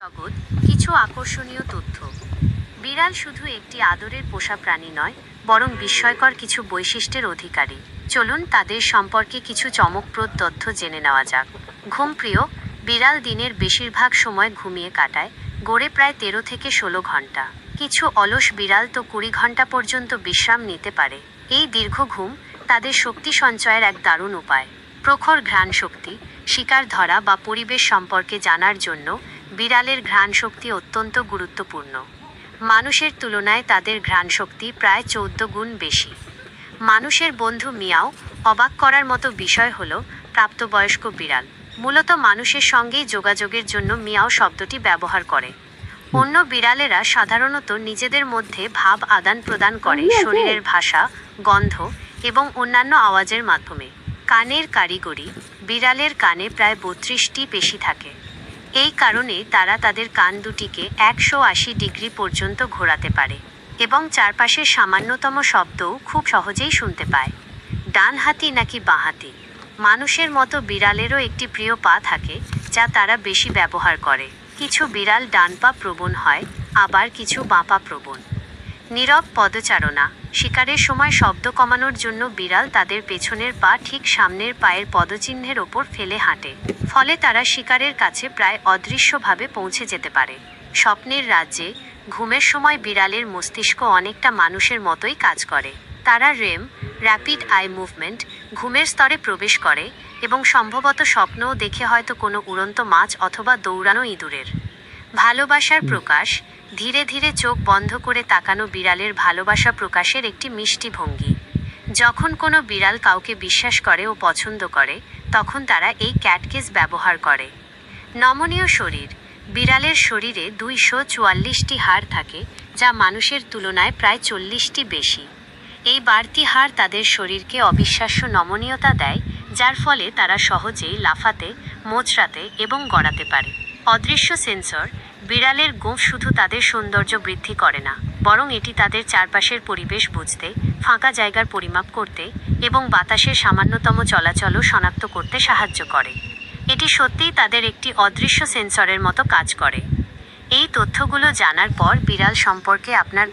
জগৎ কিছু আকর্ষণীয় তথ্য। বিড়াল শুধু একটি আদরের পোষা প্রাণী নয়, বরং বিস্ময়কর কিছু বৈশিষ্ট্যের অধিকারী। চলুন তাদের সম্পর্কে কিছু চমকপ্রদ তথ্য জেনে নেওয়া যাক। ঘুমপ্রিয় বিড়াল দিনের বেশিরভাগ সময় ঘুমিয়ে কাটায়, গড়ে প্রায় 13 থেকে 16 ঘন্টা। কিছু অলস বিড়াল তো 20 ঘন্টা পর্যন্ত বিশ্রাম নিতে পারে। এই দীর্ঘ ঘুম তাদের শক্তি সঞ্চয়ের এক দারুণ উপায়। প্রখর ঘ্রাণ শক্তি, শিকার ধরা বা পরিবেশ সম্পর্কে জানার জন্য বিড়ালের ঘ্রাণশক্তি অত্যন্ত গুরুত্বপূর্ণ। মানুষের তুলনায় তাদের ঘ্রাণশক্তি প্রায় 14 গুণ বেশি। মানুষের বন্ধু মিয়াও। অবাক করার মতো বিষয় হলো, প্রাপ্তবয়স্ক বিড়াল মূলত মানুষের সঙ্গেই যোগাযোগের জন্য মিয়াও শব্দটি ব্যবহার করে। অন্য বিড়ালেরা সাধারণত নিজেদের মধ্যে ভাব আদান প্রদান করে শরীরের ভাষা, গন্ধ এবং অন্যান্য আওয়াজের মাধ্যমে। কানের কারিগরি বিড়ালের কানে প্রায় 32টি পেশি থাকে। এই কারণে তারা তাদের কান দুটিকে 180 ডিগ্রি পর্যন্ত ঘোরাতে পারে এবং চারপাশের সামান্যতম শব্দও খুব সহজেই শুনতে পায়। ডানহাতি নাকি বাঁহাতি? মানুষের মতো বিড়ালেরও একটি প্রিয় পা থাকে যা তারা বেশি ব্যবহার করে। কিছু বিড়াল ডান পা প্রবণ হয়, আবার কিছু বাঁ পা প্রবণ। নীরব পদচারণা শিকারের সময় শব্দ কমানোর জন্য বিড়াল তাদের পেছনের পা ঠিক সামনের পায়ের পদচিহ্নের ওপর ফেলে হাঁটে। ফলে তারা শিকারের কাছে প্রায় অদৃশ্যভাবে পৌঁছে যেতে পারে। স্বপ্নের রাজ্যে ঘুমের সময় বিড়ালের মস্তিষ্ক অনেকটা মানুষের মতোই কাজ করে। তারা রেম, র্যাপিড আই মুভমেন্ট, ঘুমের স্তরে প্রবেশ করে এবং সম্ভবত স্বপ্নও দেখে, হয়তো কোনো উড়ন্ত মাছ অথবা দৌড়ানো ইঁদুরের। ভালোবাসার প্রকাশ ধীরে ধীরে চোখ বন্ধ করে তাকানো বিড়ালের ভালোবাসা প্রকাশের একটি মিষ্টি ভঙ্গি। যখন কোনো বিড়াল কাউকে বিশ্বাস করে ও পছন্দ করে, তখন তারা এই ক্যাটকেস ব্যবহার করে। নমনীয় শরীর বিড়ালের শরীরে 244টি হাড় থাকে, যা মানুষের তুলনায় প্রায় 40টি বেশি। এই বাড়তি হাড় তাদের শরীরকে অবিশ্বাস্য নমনীয়তা দেয়, যার ফলে তারা সহজেই লাফাতে, মোচড়াতে এবং গড়াতে পারে। অদৃশ্য সেন্সর বিড়ালের গোঁফ শুধু তাদের সৌন্দর্য বৃদ্ধি করে না, বরং এটি তাদের চারপাশের পরিবেশ বুঝতে, ফাঁকা জায়গার পরিমাপ করতে এবং বাতাসের সামান্যতম চলাচলও শনাক্ত করতে সাহায্য করে। এটি সত্যিই তাদের একটি অদৃশ্য সেন্সরের মতো কাজ করে। এই তথ্যগুলো জানার পর বিড়াল সম্পর্কে আপনার